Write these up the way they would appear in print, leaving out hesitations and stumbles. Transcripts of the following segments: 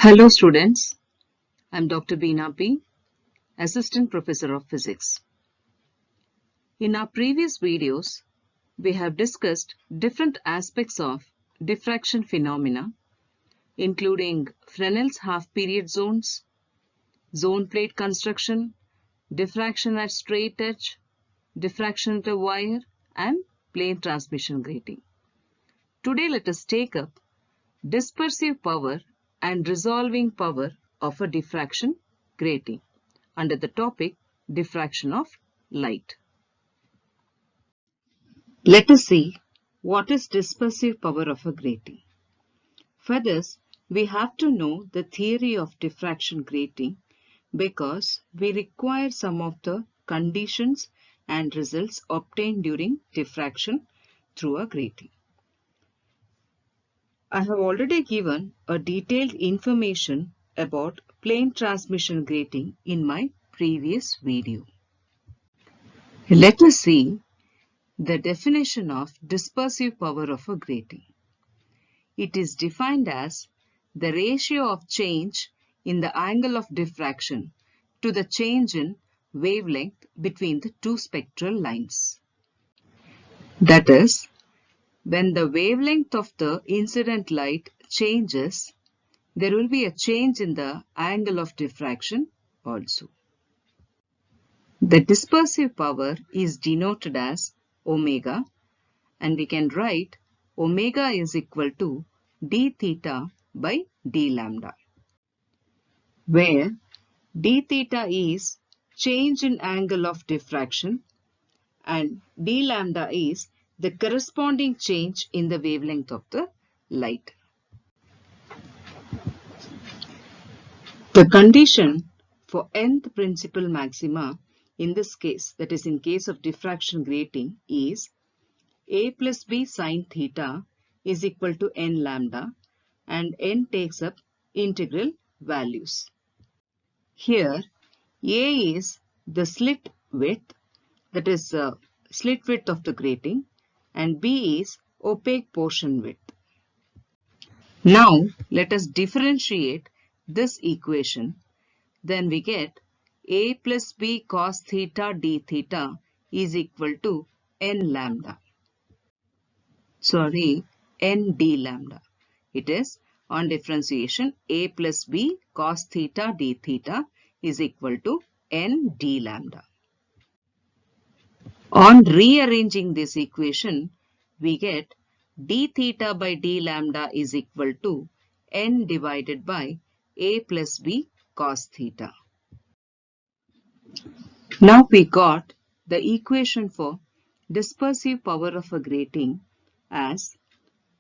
Hello students, I'm Dr. Beena P, Assistant Professor of Physics. In our previous videos, we have discussed different aspects of diffraction phenomena, including Fresnel's half-period zones, zone plate construction, diffraction at straight edge, diffraction at a wire, and plane transmission grating. Today let us take up dispersive power and resolving power of a diffraction grating under the topic diffraction of light. Let us see what is dispersive power of a grating. For this, we have to know the theory of diffraction grating because we require some of the conditions and results obtained during diffraction through a grating. I have already given a detailed information about plane transmission grating in my previous video. Let us see the definition of dispersive power of a grating. It is defined as the ratio of change in the angle of diffraction to the change in wavelength between the two spectral lines. That is, when the wavelength of the incident light changes, there will be a change in the angle of diffraction also. The dispersive power is denoted as omega, and we can write omega is equal to d theta by d lambda, where d theta is change in angle of diffraction and d lambda is the corresponding change in the wavelength of the light. The condition for nth principal maxima in this case, that is in case of diffraction grating, is a plus b sine theta is equal to n lambda, and n takes up integral values. Here a is the slit width, that is slit width of the grating, and b is opaque portion width. Now let us differentiate this equation. Then we get a plus b cos theta d theta is equal to n lambda. N d lambda. It is on differentiation a plus b cos theta d theta is equal to n d lambda. On rearranging this equation, we get d theta by d lambda is equal to n divided by a plus b cos theta. Now we got the equation for dispersive power of a grating as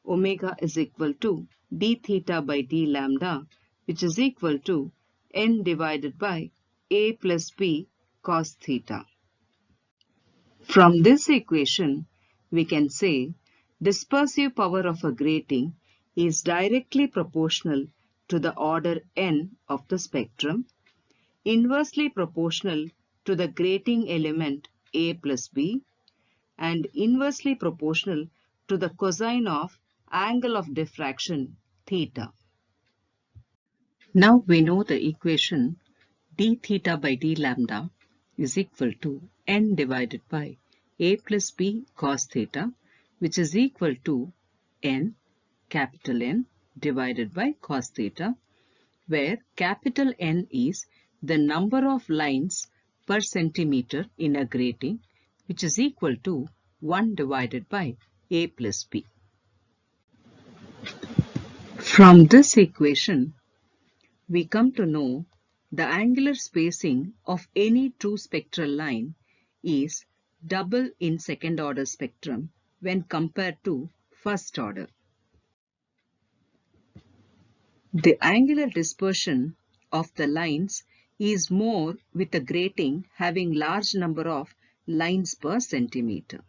omega is equal to d theta by d lambda, which is equal to n divided by a plus b cos theta. From this equation, we can say dispersive power of a grating is directly proportional to the order n of the spectrum, inversely proportional to the grating element a plus b, and inversely proportional to the cosine of angle of diffraction theta. Now we know the equation d theta by d lambda is equal to n divided by a plus b cos theta, which is equal to n, capital N, divided by cos theta, where capital N is the number of lines per centimeter in a grating, which is equal to 1 divided by a plus b. From this equation, we come to know the angular spacing of any true spectral line is double in second order spectrum when compared to first order. The angular dispersion of the lines is more with a grating having large number of lines per centimeter.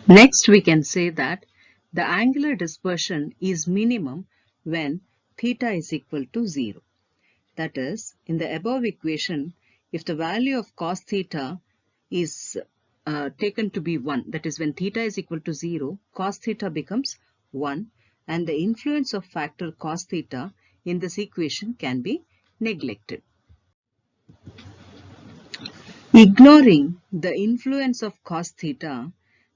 Next, we can say that the angular dispersion is minimum when theta is equal to 0. That is, in the above equation, if the value of cos theta is taken to be 1, that is when theta is equal to 0, cos theta becomes 1, and the influence of factor cos theta in this equation can be neglected. Ignoring the influence of cos theta,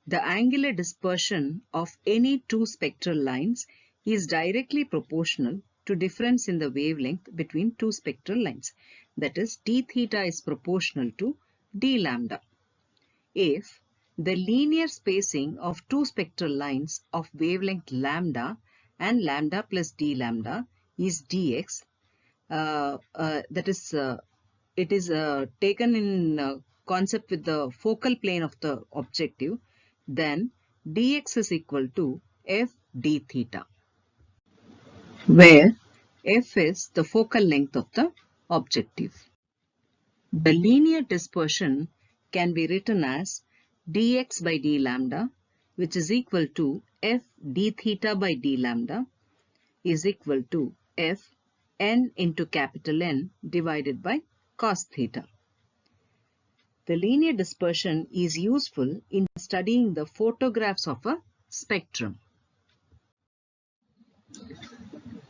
the angular dispersion of any two spectral lines is directly proportional to difference in the wavelength between two spectral lines. That is, d theta is proportional to d lambda. If the linear spacing of two spectral lines of wavelength lambda and lambda plus d lambda is dx, it is taken in concept with the focal plane of the objective, then dx is equal to f d theta, where f is the focal length of the objective. The linear dispersion can be written as dx by d lambda, which is equal to f d theta by d lambda, is equal to f n into capital N divided by cos theta. The linear dispersion is useful in studying the photographs of a spectrum.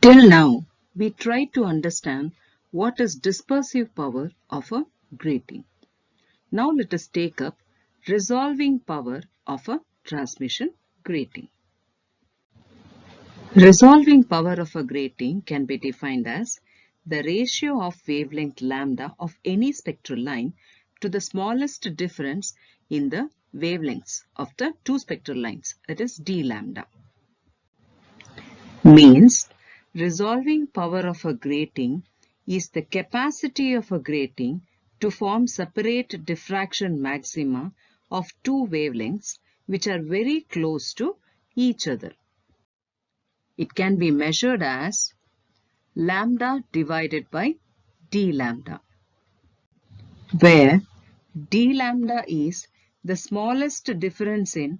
Till now, we tried to understand what is dispersive power of a grating. Now let us take up resolving power of a transmission grating. Resolving power of a grating can be defined as the ratio of wavelength lambda of any spectral line to the smallest difference in the wavelengths of the two spectral lines, that is d lambda. Means, resolving power of a grating is the capacity of a grating to form separate diffraction maxima of two wavelengths which are very close to each other. It can be measured as lambda divided by d lambda, where d lambda is the smallest difference in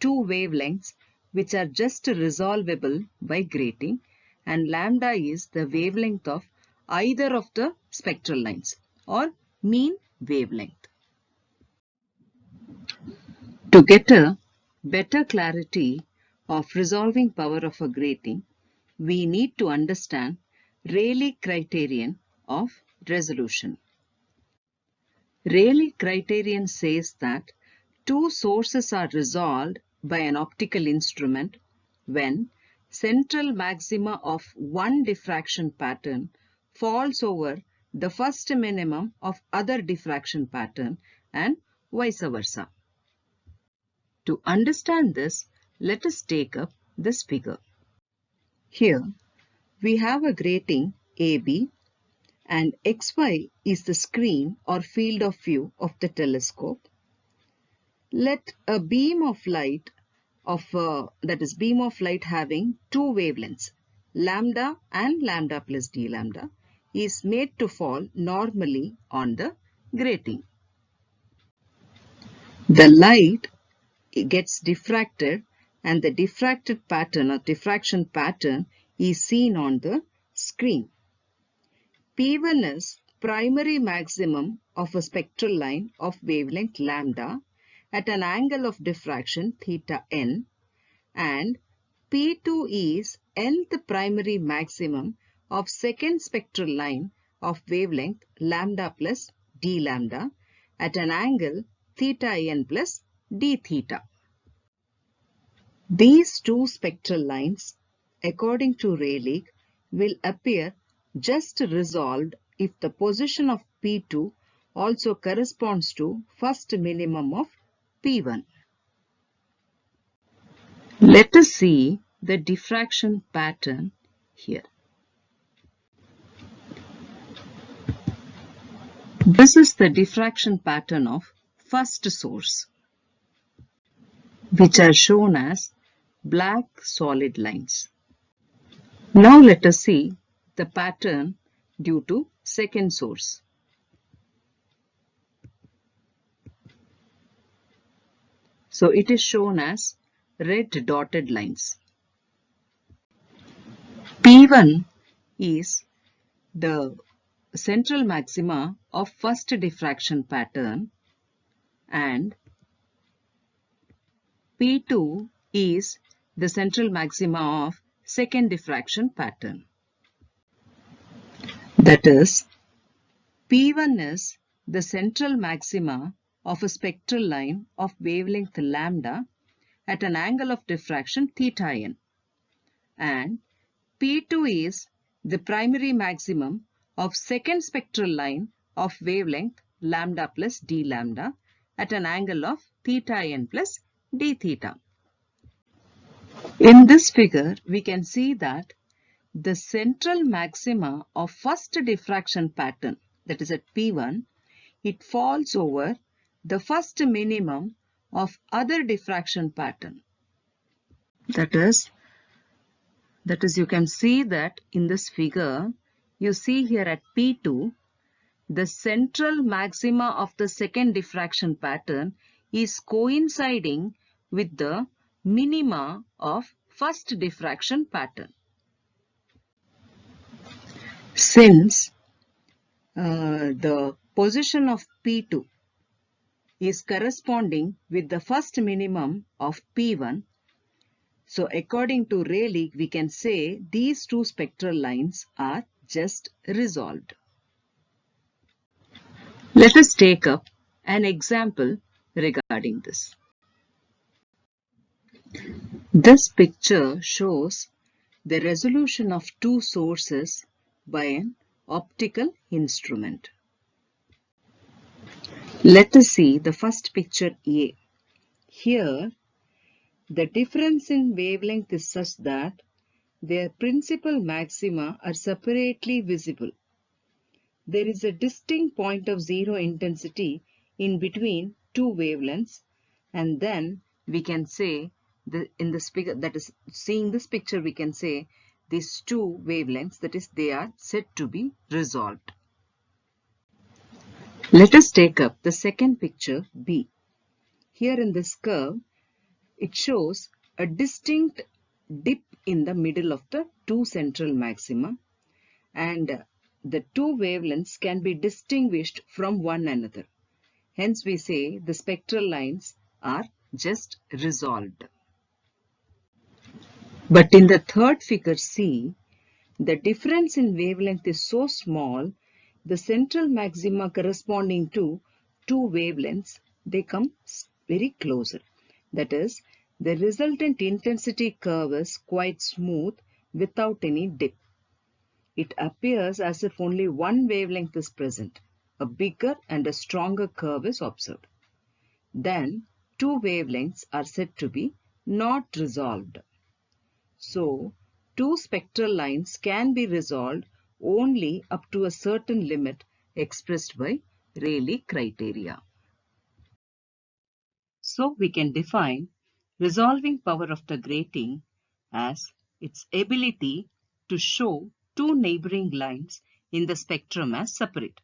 two wavelengths which are just resolvable by grating, and lambda is the wavelength of either of the spectral lines or mean wavelength. To get a better clarity of resolving power of a grating, we need to understand Rayleigh criterion of resolution. Rayleigh criterion says that two sources are resolved by an optical instrument when central maxima of one diffraction pattern falls over the first minimum of other diffraction pattern and vice versa. To understand this, let us take up this figure. Here we have a grating AB and XY is the screen or field of view of the telescope. Let a beam of light having two wavelengths, lambda and lambda plus d lambda, is made to fall normally on the grating. The light gets diffracted and the diffracted pattern or diffraction pattern is seen on the screen. P1 is primary maximum of a spectral line of wavelength lambda at an angle of diffraction theta n, and P2 is nth primary maximum of second spectral line of wavelength lambda plus d lambda at an angle theta n plus d theta. These two spectral lines, according to Rayleigh, will appear just resolved if the position of P2 also corresponds to first minimum of P1. Let us see the diffraction pattern here. This is the diffraction pattern of first source, which are shown as black solid lines. Now let us see the pattern due to second source. So it is shown as red dotted lines. P1 is the central maxima of first diffraction pattern and P2 is the central maxima of second diffraction pattern. That is, P1 is the central maxima of a spectral line of wavelength lambda at an angle of diffraction theta n, and P2 is the primary maximum of second spectral line of wavelength lambda plus d lambda at an angle of theta n plus d theta. In this figure, we can see that the central maxima of first diffraction pattern, that is at P1, it falls over the first minimum of other diffraction pattern. That is you can see that in this figure, you see here at P2, the central maxima of the second diffraction pattern is coinciding with the minima of first diffraction pattern. Since the position of P2 is corresponding with the first minimum of P1, so according to Rayleigh, we can say these two spectral lines are just resolved. Let us take up an example regarding this. This picture shows the resolution of two sources by an optical instrument. Let us see the first picture A. Here, the difference in wavelength is such that their principal maxima are separately visible. There is a distinct point of zero intensity in between two wavelengths, and then we can say in this figure, that is, seeing this picture, we can say these two wavelengths, that is, they are said to be resolved. Let us take up the second picture B. Here in this curve, it shows a distinct dip in the middle of the two central maxima, and the two wavelengths can be distinguished from one another. Hence, we say the spectral lines are just resolved. But in the third figure C, the difference in wavelength is so small, the central maxima corresponding to two wavelengths, they come very closer. That is, the resultant intensity curve is quite smooth without any dip. It appears as if only one wavelength is present. A bigger and a stronger curve is observed. Then, two wavelengths are said to be not resolved. So, two spectral lines can be resolved only up to a certain limit expressed by Rayleigh criteria. So, we can define resolving power of the grating as its ability to show two neighboring lines in the spectrum as separate,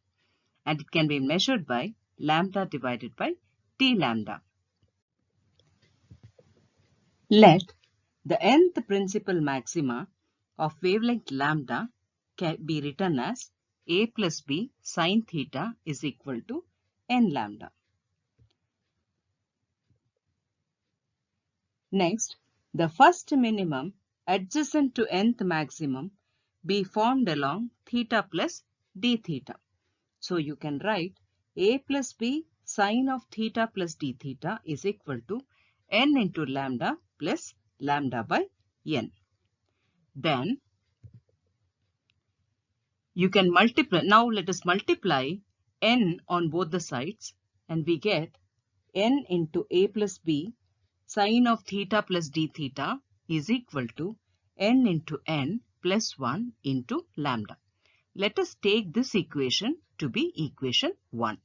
and it can be measured by lambda divided by d lambda. Let the nth principal maxima of wavelength lambda can be written as a plus b sine theta is equal to n lambda. Next, the first minimum adjacent to nth maximum be formed along theta plus d theta. So you can write a plus b sine of theta plus d theta is equal to n into lambda plus lambda by n. Then you can multiply. Now let us multiply n on both the sides, and we get n into a plus b sine of theta plus d theta is equal to n into n plus 1 into lambda. Let us take this equation to be equation 1.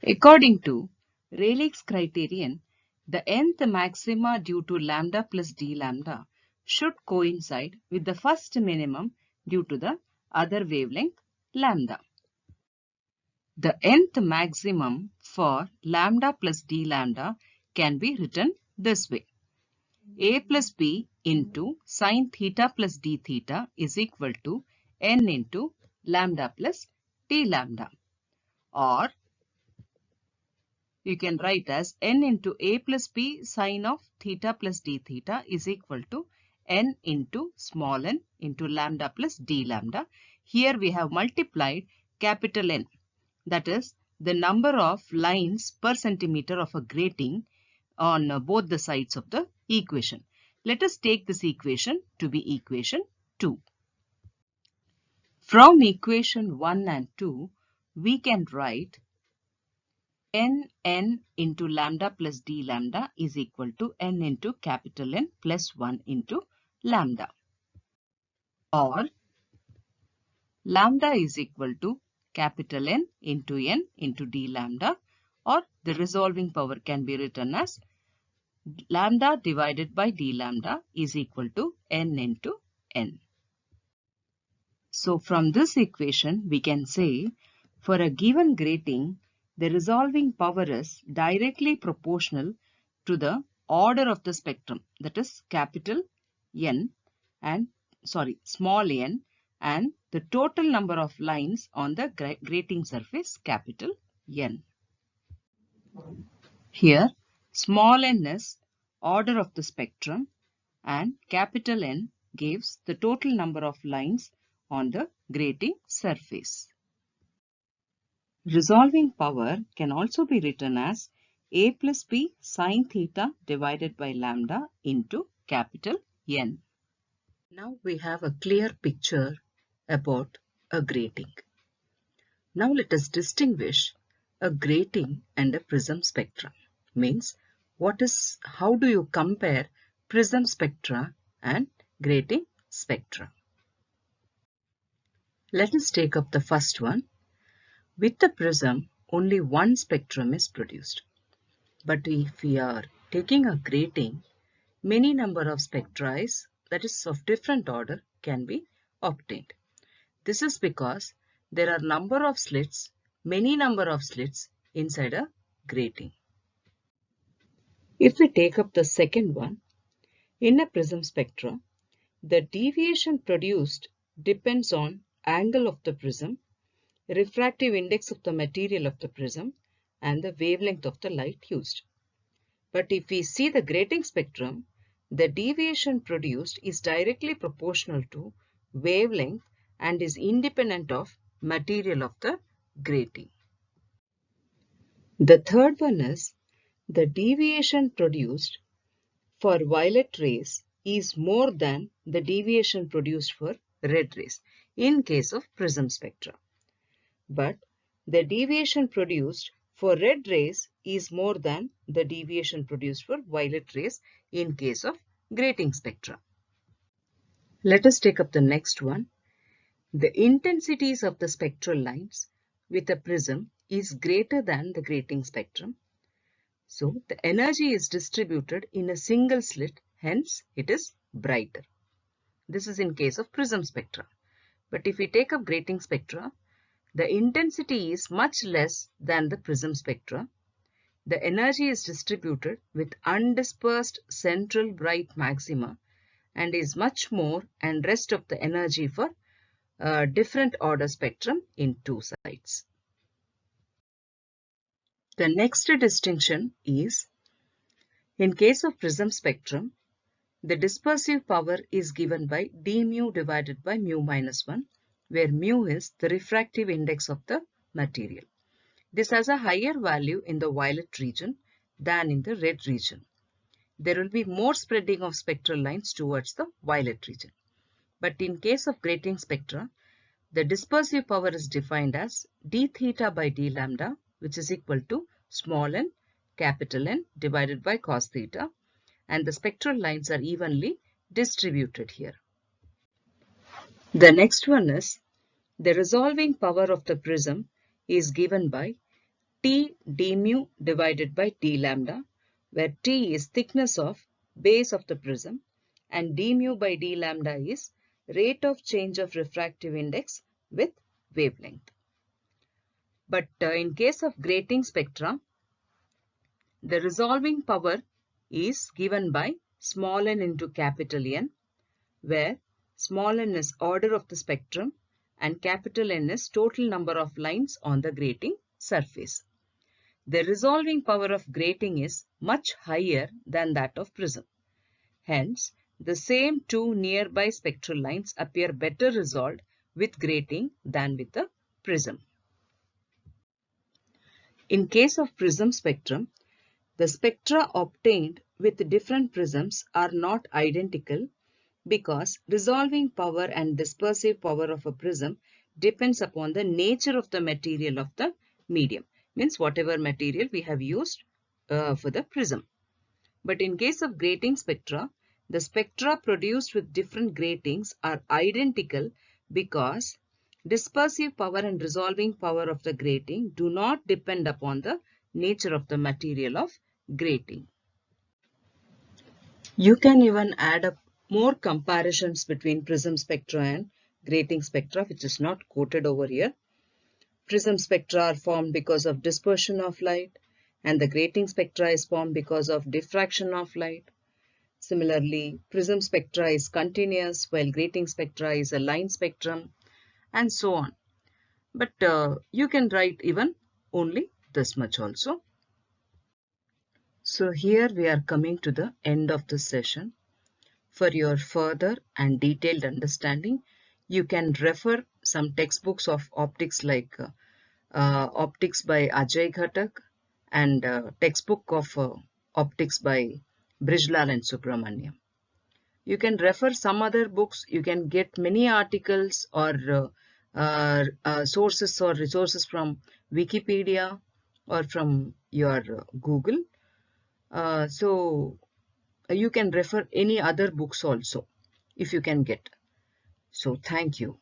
According to Rayleigh's criterion, the nth maxima due to lambda plus d lambda should coincide with the first minimum due to the other wavelength lambda. The nth maximum for lambda plus d lambda can be written this way. A plus b into sine theta plus d theta is equal to n into lambda plus d lambda. Or you can write as n into a plus b sine of theta plus d theta is equal to n into small n into lambda plus d lambda. Here we have multiplied capital N, that is the number of lines per centimeter of a grating on both the sides of the equation. Let us take this equation to be equation 2. From equation 1 and 2, we can write n into lambda plus d lambda is equal to n into capital N plus 1 into lambda, or lambda is equal to capital N into d lambda, or the resolving power can be written as lambda divided by d lambda is equal to n into n. So from this equation we can say for a given grating, the resolving power is directly proportional to the order of the spectrum, that is capital N and small n, and the total number of lines on the grating surface capital N. Here small n is order of the spectrum and capital N gives the total number of lines on the grating surface. Resolving power can also be written as a plus b sine theta divided by lambda into capital N. Now we have a clear picture about a grating. Now let us distinguish a grating and a prism spectra. Means how do you compare prism spectra and grating spectra? Let us take up the first one. With the prism, only one spectrum is produced. But if we are taking a grating, many number of spectra, that is of different order, can be obtained. This is because there are many number of slits inside a grating. If we take up the second one, in a prism spectra, the deviation produced depends on angle of the prism, refractive index of the material of the prism, and the wavelength of the light used. But if we see the grating spectrum, the deviation produced is directly proportional to wavelength and is independent of material of the grating. The third one is the deviation produced for violet rays is more than the deviation produced for red rays in case of prism spectra. But the deviation produced for red rays is more than the deviation produced for violet rays in case of grating spectra. Let us take up the next one. The intensities of the spectral lines with a prism is greater than the grating spectrum. So the energy is distributed in a single slit, hence it is brighter. This is in case of prism spectra. But if we take up grating spectra, the intensity is much less than the prism spectra. The energy is distributed with undispersed central bright maxima and is much more, and rest of the energy for different order spectrum in two sides. The next distinction is, in case of prism spectrum, the dispersive power is given by d mu divided by mu minus 1, where mu is the refractive index of the material. This has a higher value in the violet region than in the red region. There will be more spreading of spectral lines towards the violet region. But in case of grating spectra, the dispersive power is defined as d theta by d lambda, which is equal to small n capital N divided by cos theta, and the spectral lines are evenly distributed here. The next one is the resolving power of the prism is given by T d mu divided by d lambda, where T is thickness of base of the prism and d mu by d lambda is rate of change of refractive index with wavelength. But in case of grating spectra, the resolving power is given by small n into capital N, where small n is order of the spectrum and capital N is total number of lines on the grating surface. The resolving power of grating is much higher than that of prism. Hence, the same two nearby spectral lines appear better resolved with grating than with the prism. In case of prism spectrum, the spectra obtained with different prisms are not identical because resolving power and dispersive power of a prism depends upon the nature of the material of the medium. Means whatever material we have used for the prism. But in case of grating spectra, the spectra produced with different gratings are identical because dispersive power and resolving power of the grating do not depend upon the nature of the material of grating. You can even add up more comparisons between prism spectra and grating spectra, which is not quoted over here. Prism spectra are formed because of dispersion of light, and the grating spectra is formed because of diffraction of light. Similarly, prism spectra is continuous while grating spectra is a line spectrum, and so on. But you can write even only this much also. So here we are coming to the end of the session. For your further and detailed understanding, you can refer some textbooks of optics like Optics by Ajay Ghatak and textbook of Optics by Brijlal and Subramaniam. You can refer some other books. You can get many articles or sources or resources from Wikipedia or from your Google. So you can refer any other books also if you can get. So thank you.